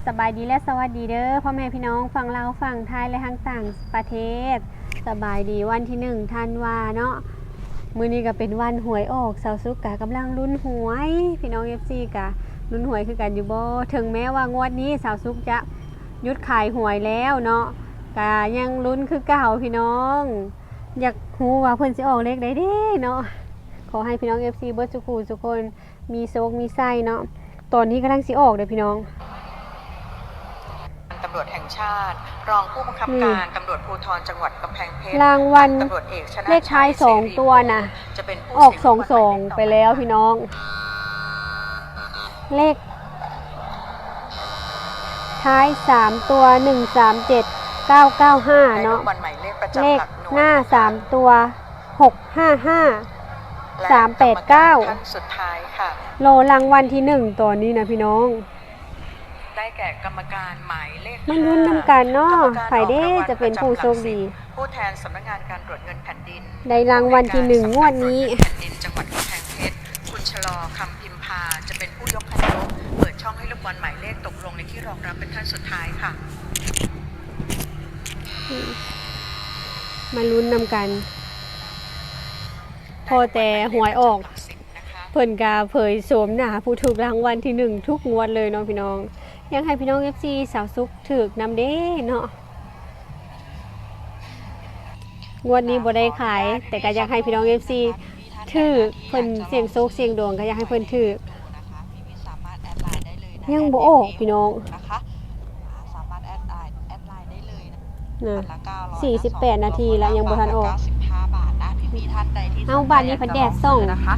สบายดีและสวัสดีเด้อพ่อแม่พี่น้องฝั่งลาวฝั่งไทยและทั้งต่างประเทศสบายดีวันที่1ธันวาเนาะมื้อนี้ก็เป็นวันหวยออกสาวซุกกะกำลังลุ้นหวยพี่น้อง FC กะลุ้นหวยคือกันอยู่บ่ถึงแม้ว่างวดนี้สาวซุกจะหยุดขายหวยแล้วเนาะกะยังลุ้นคือเก่าพี่น้องอยากรู้ว่าเพิ่นสิออกเลขใดเด้เนาะขอให้พี่น้อง FC เบิดทุกคู่ทุกคนมีโชคมีไส้เนาะตอนนี้กำลังสิออกเด้อพี่น้องตำรวจแห่งชาติรองผู้บังคับการตำรวจภูธรจังหวัดกำแพงเพชรรางวัลตำรวจเอกชนะเลขท้าย2ตัวน่ะจะเป็นผู้ออก22ไปแล้วพี่น้องเลขท้าย3ตัว137 995เนาะเลขหน้า3ตัว655 389สุดท้ายค่ะโลรางวัลที่1ตัวนี้นะพี่น้องได้แก่กรรมการหมายเลขมันรุ่นนำกันเนาะใครได้จะเป็นผู้โชคดีผู้แทนสำนักงานการตรวจเงินแผ่นดินได้รางวัลที่1งวดนี้แผ่นดินจังหวัดกำแพงเพชรคุณชลอคำพิมพาจะเป็นผู้ยกคันยกเปิดช่องให้ลูกบอลหมายเลขตกลงในที่รองรับเป็นท่านสุดท้ายค่ะมาลุ้นนำกันพอแต่หวยออกเพิ่นกาเผยโฉมหน้าผู้ถูกรางวัลที่1ทุกงวดเลยเนาะพี่น้องอยากให้พี่น้อง FC สาวซุกถูกนำเด้เนาะงวดนี้บ่ได้ขายแต่ก็อยากให้พี่น้อง FC ถูกเพิ่นเสี่ยงโชคเสี่ยงดวงก็อยากให้เพิ่นถูกยังบ่ออกพี่น้องนะคะสามารถแอดไลน์ได้เลยนะ48นาทีแล้วยังบ่ทันออก95 บาทนะพี่ท่านใดที่เอาบ้านนี้เพิ่นแดดส่องนะคะ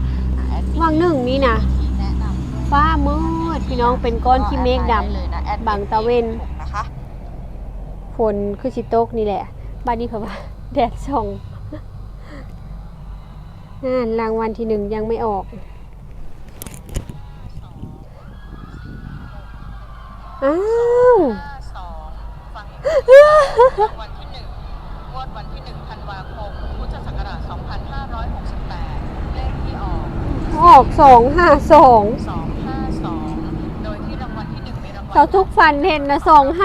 วังหนึ่งนี่นะฟ้ามืดพี่น้องเป็นก้อนขี้เมฆดำบังตะเวนฝนคือสิตกนี่แหละบ้านนี้เขาว่าแดดส่องรางวัลที่1ยังไม่ออกอ้าวรางวัลที่1งวดวันที่1ธันวาคมพุทธศักราช2568เลขที่ออก252 โดยที่รางวัลที่1มีรางวัลเราทุกฟันเห็นนะ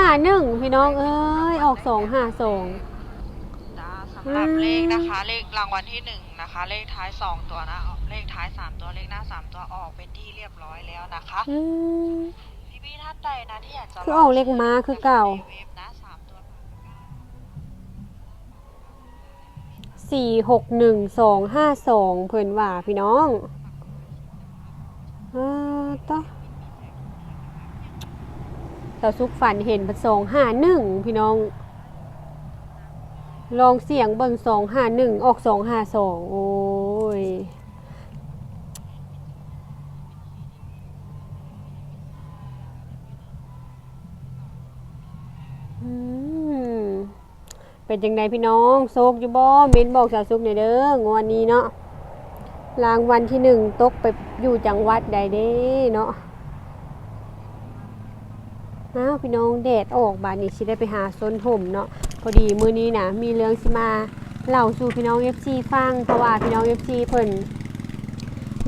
251พี่น้องเอ้ยออก252สำหรับเลขนะคะเลขรางวัลที่1นะคะเลขท้าย2ตัวนะเลขท้าย3ตัวเลขหน้า3ตัวออกเป็นที่เรียบร้อยแล้วนะคะพี่ท่านใดนะที่อยากจะคือออกเลขม้าคือเก่า461252เพิ่นว่าพี่น้องต่อเราสุกฝันเห็นเป็น251พี่น้องลองเสียงเบิ่ง251ออก252โอ้ยเป็นจังไดพี่น้องโชคอยู่บ่เม้นบอกสาวสุกหน่อยเด้องวดนี้เนาะรางวัลที่1ตกไปอยู่จังหวัดใดเด้เนาะอ้าวพี่น้องแดดออกบาดนี้สิได้ไปหาส้นผมเนาะพอดีมื้อนี้นะมีเรื่องสิมาเล่าสู่พี่น้อง FC ฟังเพราะว่าพี่น้อง FC เพิ่น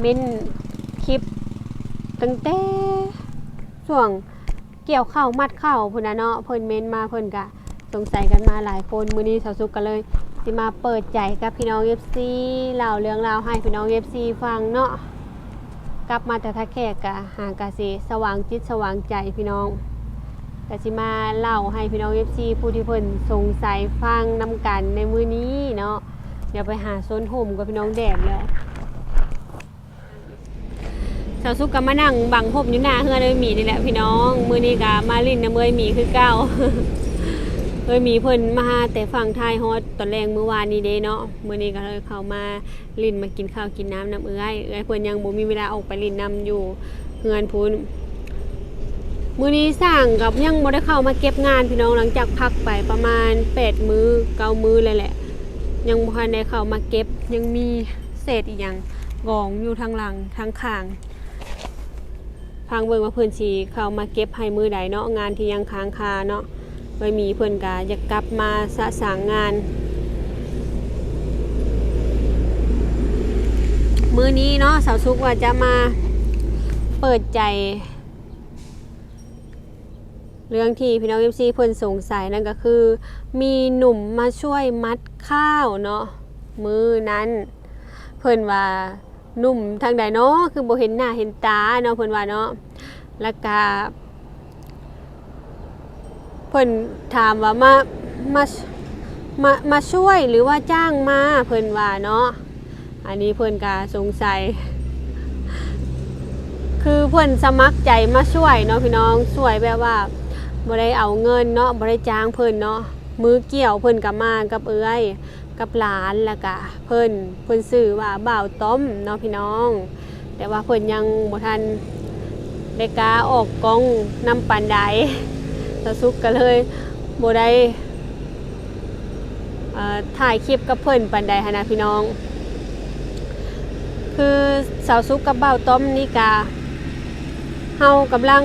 เม้นคลิปตั้งแต่ช่วงเกี่ยวข้าวมัดข้าวพุ่นน่ะเนาะเพิ่นเม้นมาเพิ่นก็สงสัยกันมาหลายคนมื้อนี้สาวสุกก็เลยสิมาเปิดใจกับพี่น้อง FC เล่าเรื่องราวให้พี่น้อง FC ฟังเนาะกลับมาแต่ท่าแขกก็หากะสิสว่างจิตสว่างใจพี่น้องก็สิมาเล่าให้พี่น้อง FC ผู้ที่เพิ่นสงสัยฟังนำกันในมื้อนี้เนาะเดี๋ยวไปหาส้นห่มกับพี่น้องแดดแล้วสาวสุกก็มานั่งบังห่มอยู่หน้าเฮือนเอ้ยหมีนี่แหละพี่น้องมื้อนี้ก็มาลิ้นน้ำเอ้ยหมีคือเก่าเอ้ยหมีเพิ่นมาแต่ฝั่งไทยฮอดตอนแรงมื้อวานนี้เด้เนาะมื้อนี้ก็เลยเข้ามาลิ้นมากินข้าวกินน้ำน้ำเอ้ยเพิ่นยังบ่มีเวลาออกไปลิ้นน้ำอยู่เฮือนพุ่นมื้อนี้สร้างกับยังบ่ได้เข้ามาเก็บงานพี่น้องหลังจากพักไปประมาณ8มื้อ9มื้อเลยแหละยังบ่ทันได้เข้ามาเก็บยังมีเศษอีหยังกองอยู่ทางหลังทางข้างฟังเบิ่งว่าเพิ่นสิเข้ามาเก็บให้มื้อใดเนาะงานที่ยังค้างคาเนาะไว้มีเพิ่นก็อยากกลับมาสะสางงานมื้อนี้เนาะสาวสุกว่าจะมาเปิดใจ เรื่องที่พี่น้อง FC เพิ่นสงสัยนั่นก็คือมีหนุ่มมาช่วยมัดข้าวเนาะมื้อนั้นเพิ่นว่าหนุ่มทางใดเนาะคือบ่เห็นหน้าเห็นตาเนาะเพิ่นว่าเนาะแล้วก็เพิ่นถามว่ามาช่วยหรือว่าจ้างมาเพิ่นว่าเนาะอันนี้เพิ่นก็สงสัยคือเพิ่นสมัครใจมาช่วยเนาะพี่น้องช่วยแบบว่าบ่ได้เอาเงินเนาะบ่ได้จ้างเพิ่นเนาะมือเกี่ยวเพิ่นก็มากับเอื้อยกับหลานแล้วก็เพิ่นชื่อว่าบ่าวต้อมเนาะพี่น้องแต่ว่าเพิ่นยังบ่ทันได้กล้าออกกล้องนำปานใดตาสุกก็เลยบ่ได้ถ่ายคลิปกับเพิ่นปานใดหั้นนะพี่น้องคือสาวสุกกับบ่าวต้อมนี่ก็เฮากำลัง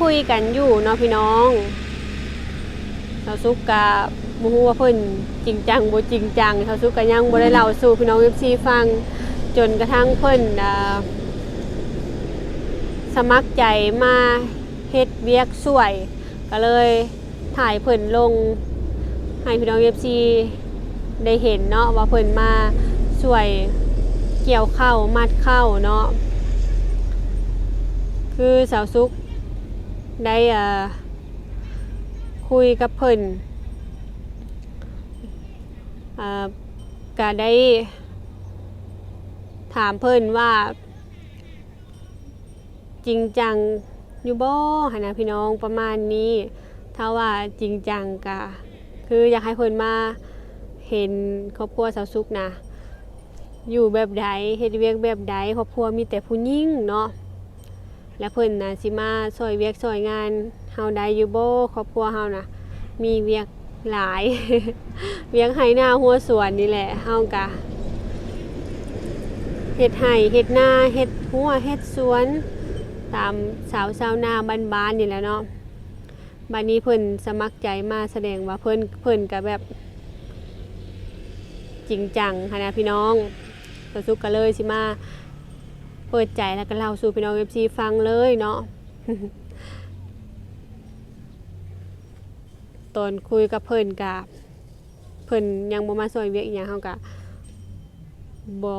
คุยกันอยู่เนาะพี่น้องสาวสุกก็บ่ฮู้ว่าเพิ่นจริงจังบ่จริงจังสาวสุกก็ยังบ่ได้เล่าสู่พี่น้อง FC ฟังจนกระทั่งเพิ่นสมัครใจมาเฮ็ดเวียกช่วยก็เลยถ่ายเพิ่นลงให้พี่น้อง FC ได้เห็นเนาะว่าเพิ่นมาช่วยเกี่ยวข้าวมัดข้าวเนาะคือสาวสุกได้คุยกับเพิ่นก็ได้ถามเพิ่นว่าจริงจังอยู่บ่หั่นนะพี่น้องประมาณนี้ถ้าว่าจริงจังก็คืออยากให้เพิ่นมาเห็นครอบครัวสาวสุกนะอยู่แบบใดเฮ็ดเวียกแบบใดครอบครัวมีแต่ผู้หญิงเนาะและเพิ่นน่ะสิมาช่วยเวียกช่วยงานเฮาได้อยู่บ่ครอบครัวเฮาน่ะมีเวียกหลาย เวียกไร่นาหัวสวนนี่แหละเฮาก็เฮ็ดไร่เฮ็ดนาเฮ็ดหัวเฮ็ดสวนตามสาวชาวนาบ้านๆนี่แหละเนาะบัดนี้เพิ่นสมัครใจมาแสดงว่าเพิ่นก็แบบจริงจังค่ะนะพี่น้องสาวสุกก็เลยสิมาเปิดใจแล้วก็เล่าสู่พี่น้อง FC ฟังเลยเนาะ ตอนคุยกับเพิ่นก็เพิ่นยังบ่มาซอยเวียกอีหยังเฮาก็บ่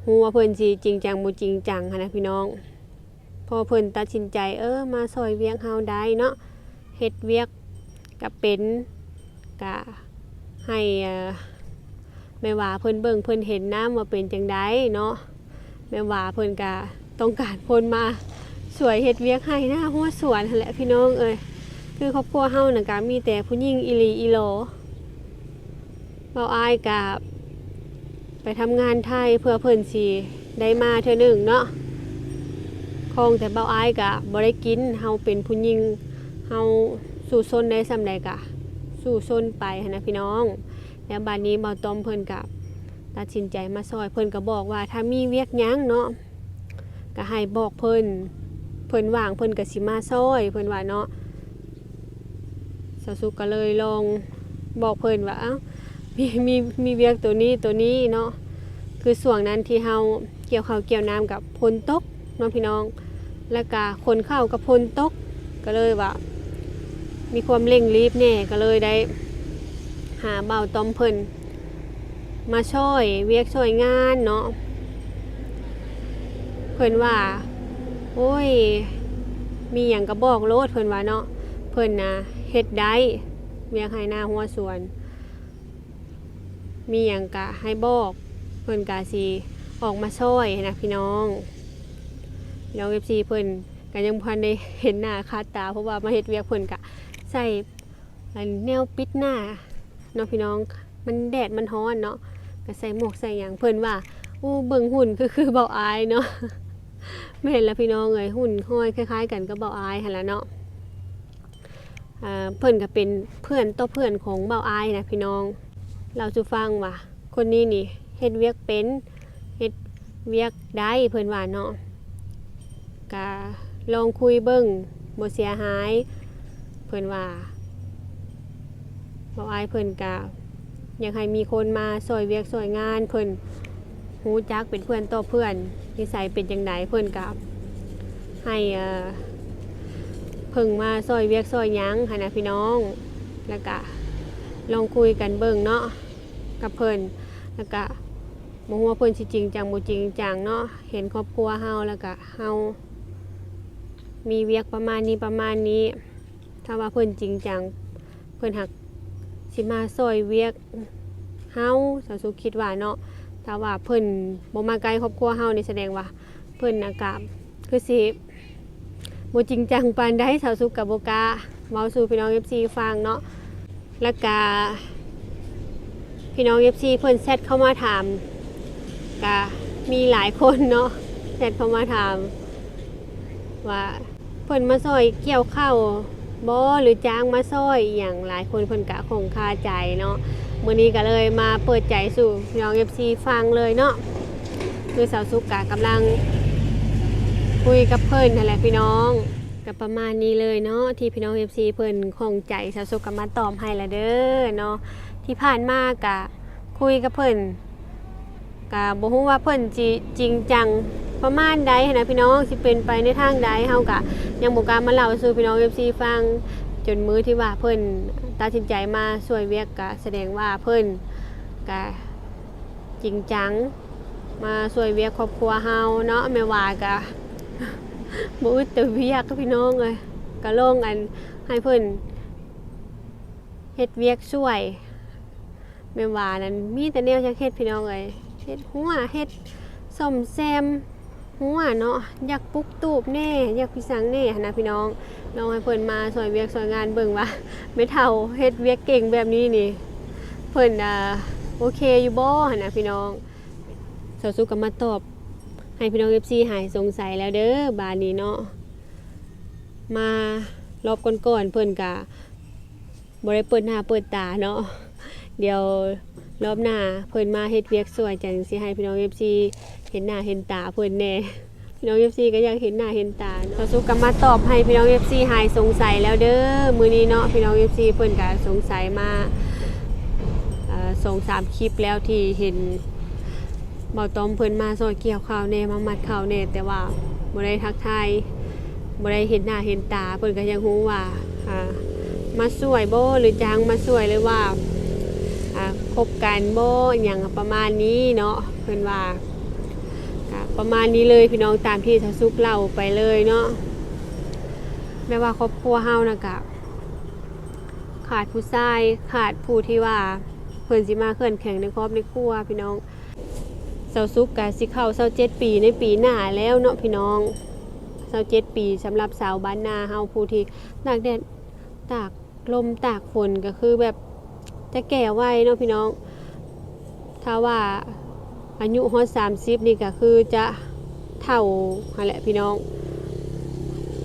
ฮู้ว่าเพิ่นสิจริงจังบ่จริงจังค่ะนะพี่น้องพอเพิ่นตัดสินใจมาซอยเวียกเฮาได้เนาะเฮ็ดเวียกก็เป็นก็ให้แม่ว่าเพิ่นเบิ่งเพิ่นเห็นนำว่าเป็นจังไดเนาะแม่ว่าเพิ่นก็ต้องการคนมาสวยเฮ็ดเวียกให้หน้าหัวสวนนั่นแหละพี่น้องคือครอบครัวเฮาน่ะก็มีแต่ผู้หญิงอีหลีอีหลอเว้าอ้ายก็ไปทำงานไทยเพื่อเพิ่นสิได้มาเทื่อนึงเนาะคงแต่เว้าอ้ายก็บ่ได้กินเฮาเป็นผู้หญิงเฮาสู่ซนได้ส่ำใดก็สู่ซนไปหั่นนะพี่น้องแล้วบัดนี้บ่าวต้อมเพิ่นก็ตัดสินใจมาซอยเพิ่นก็บอกว่าถ้ามีเวียกหยังเนาะก็ให้บอกเพิ่นว่างเพิ่นก็สิมาซอยเพิ่นว่าเนาะสาวสุกก็เลยลองบอกเพิ่นว่ามีเวียกตัวนี้เนาะคือช่วงนั้นที่เฮาเกี่ยวข้าวเกี่ยวน้ำกับฝนตกเนาะพี่น้องแล้วก็คนข้าวกับฝนตกก็เลยว่ามีความเร่งรีบแน่ก็เลยได้หาบ่าวต้อมเพิ่นมาช่วยเวียกช่วยงานเนาะเพิ่นว่าโอ้ยมีหยังก็บอกโลดเพิ่นว่าเนาะเพิ่นน่ะเฮ็ดได้เวียกให้หน้าหัวสวนมีหยังก็ให้บอกเพิ่นก็สิออกมาช่วยนะพี่น้องFC เพิ่นก็ยังบ่ทันได้เห็นหน้าคาตาเพราะว่ามาเฮ็ดเวียกเพิ่นก็ใส่แนวปิดหน้าเนาะพี่น้องมันแดดมันร้อนเนาะก็ใส่หมวกใส่หยังเพิ่นว่าเบิ่งหุ่นคือเบาอายเนาะ ไม่เห็นแล้วพี่น้องหุ่นห้อยคล้ายๆกันกับเบาอายหั่นล่ะเนาะเพิ่นก็เป็นเพื่อนต่อเพื่อนของเบาอายนะพี่น้องเราจะฟังว่าคนนี้นี่เฮ็ดเวียกเป็นเฮ็ดเวียกได้เพิ่นว่าเนาะก็ลองคุยเบิ่งบ่เสียหายเพิ่นว่าเบาอายเพิ่นก็อยากให้มีคนมาซอยเวียกซอยงานเพิ่นฮู้จักเป็นเพื่อนต่อเพื่อนนิสัยเป็นจังไดเพิ่นก็ให้ เพิ่งมาซอยเวียกซอยหยังหั้นนะพี่น้องแล้วก็ลองคุยกันเบิ่งเนาะกับเพิ่นแล้วก็บ่ฮู้ว่าเพิ่นสิจริงจังบ่จริงจังเนาะเห็นครอบครัวเฮาแล้วก็เฮามีเวียกประมาณนี้ถ้าว่าเพิ่นจริงจังเพิ่นหักสิมาซอยเวียกเฮาสาวสุคิดว่าเนาะถ้าว่าเพิ่นบ่มาไกลครอบครัวเฮานี่แสดงว่าเพิ่นน่ะก็คือสิบ่จริงจังปานใดสาวสุก็บ่กล้าเว้าสู่พี่น้อง FC ฟังเนาะแล้วก็พี่น้อง FC เพิ่นแชทเข้ามาถามก็มีหลายคนเนาะแชทเข้ามาถามว่าเพิ่นมาซอยเกี่ยวข้าวบ่หรือจ้างมาซอยอหย่างหลายคนเพิ่นก็คงคาใจเนาะมื้อนี้ก็เลยมาเปิดใจสู่พี่น้อง FC ฟังเลยเนาะคือสาวสุกกำลังคุยกับเพิ่นนั่นแหละพี่น้องก็ประมาณนี้เลยเนาะที่พี่น้อง FC เพิ่นคงใจสาวสุกก็มาตอบให้ละเด้อเนาะที่ผ่านมาก็คุยกับเพิ่นก็บ่ฮู้ว่าเพิ่นสิจริงจังประมาณใดนะพี่น้องสิเป็นไปในทางใดเฮาก็ยังบ่กล้ามาเล่าสู่พี่น้อง FC ฟังจนมื้อที่ว่าเพิ่นตัดสินใจมาช่วยเวียกก็แสดงว่าเพิ่นก็จริงจังมาช่วยเวียกครอบครัวเฮาเนาะแม่ว่าก็บ่อึดแต่เวียกกับพี่น้องเอ้ยก็ลงอันให้เพิ่นเฮ็ดเวียกช่วยแม่ว่านั้นมีแต่แนวจักเฮ็ดพี่น้องเอ้ยเฮ็ดหัวเฮ็ดซ่อมแซมหัวเนาะอยากปลุกตูบแน่อยากพิสังแน่หั่นนะพี่น้องลองให้เพิ่นมาช่วยเวียกช่วยงานเบิ่งว่าแม่เฒ่าเฮ็ดเวียกเก่งแบบนี้นี่เพิ่นโอเคอยู่บ่หั่นนะพี่น้องสาวสุก็มาตอบให้พี่น้อง FC หายสงสัยแล้วเด้อบาดนี้เนาะมารอบก่อนๆเพิ่นก็บ่ได้เปิดหน้าเปิดตาเนาะเดี๋ยวรอบหน้าเพิ่นมาเฮ็ดเวียกสวยจังสิให้พี่น้อง FC เห็นหน้าเห็นตาเพิ่นแน่พี่น้อง FC ก็อยากเห็นหน้าเห็นตาสาวสุก็มาตอบให้พี่น้อง FC หายสงสัยแล้วเด้อมื้อนี้เนาะพี่น้อง FC เพิ่นก็สงสัยมา2-3 คลิปแล้วที่เห็นเบาต้อมเพิ่นมาซอยเกี่ยวข้าวแน่มามัดข้าวแน่แต่ว่าบ่ได้ทักทายบ่ได้เห็นหน้าเห็นตาเพิ่นก็ยังฮู้ว่ามาช่วยบ่หรือจ้างมาช่วยหรือว่าคบกันบ่อหยังประมาณนี้เนาะเพิ่นว่าก็ประมาณนี้เลยพี่น้องตามที่สาวสุกเล่าไปเลยเนาะแม้ว่าครอบครัวเฮานะก็ขาดผู้ชายขาดผู้ที่ว่าเพิ่นสิมาเคลื่อนแข่งในครอบในครัวพี่น้องสาวสุกก็สิเข้า27ปีในปีหน้าแล้วเนาะพี่น้อง27ปีสำหรับสาวบ้านนาเฮาผู้ที่ตากแดดตากลมตากฝนก็คือแบบจะแก่ไวเนาะพี่น้องถ้าว่าอายุฮอด30นี่ก็คือจะเฒ่าหั่นแหละพี่น้อง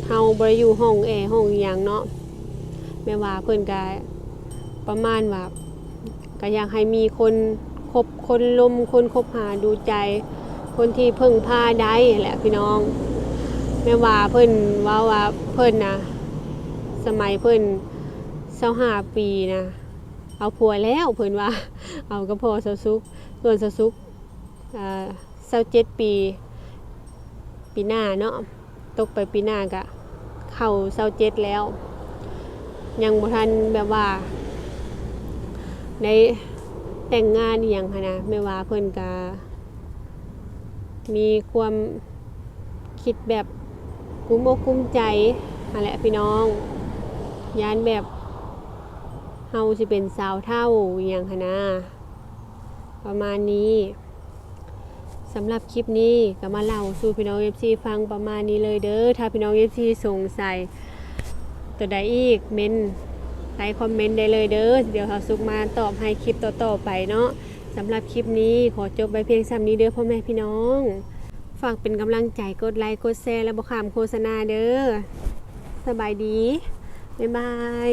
เฮาบ่ได้อยู่ห้องแอร์ห้องหยังเนาะแม่ว่าเพิ่นก็ประมาณว่าก็อยากให้มีคนคบคนลมคนคบหาดูใจคนที่พึ่งพาได้แหละพี่น้องแม่ว่าเพิ่นว่าเพิ่นนะสมัยเพิ่น25ปีนะเอาผัวแล้วเพิ่นว่าเอาก็พอสาวสุกส่วนสาวสุก27ปีปีหน้าเนาะตกไปปีหน้าก็เข้า27แล้วยังบ่ทันแบบว่าในแต่งงานอหยังหั่นนะแม่ว่าเพิ่นก็มีความคิดแบบกุ้มอกกุ้มใจนั่นแหละพี่น้องย้านแบบเฮาสิเป็นสาวเฒ่าอหยังหั่นนะประมาณนี้สำหรับคลิปนี้ก็มาเล่าสู่พี่น้อง FC ฟังประมาณนี้เลยเด้อถ้าพี่น้อง FC สงสัยตัวใดอีกเม้นใต้คอมเมนต์ได้เลยเด้อเดี๋ยวสาวสุกมาตอบให้คลิปต่อๆไปเนาะสำหรับคลิปนี้ขอจบไว้เพียงซ้ำนี้เด้อพ่อแม่พี่น้องฝากเป็นกำลังใจกดไลค์กดแชร์และบ่ข้ามโฆษณาเด้อสบายดีบ๊ายบาย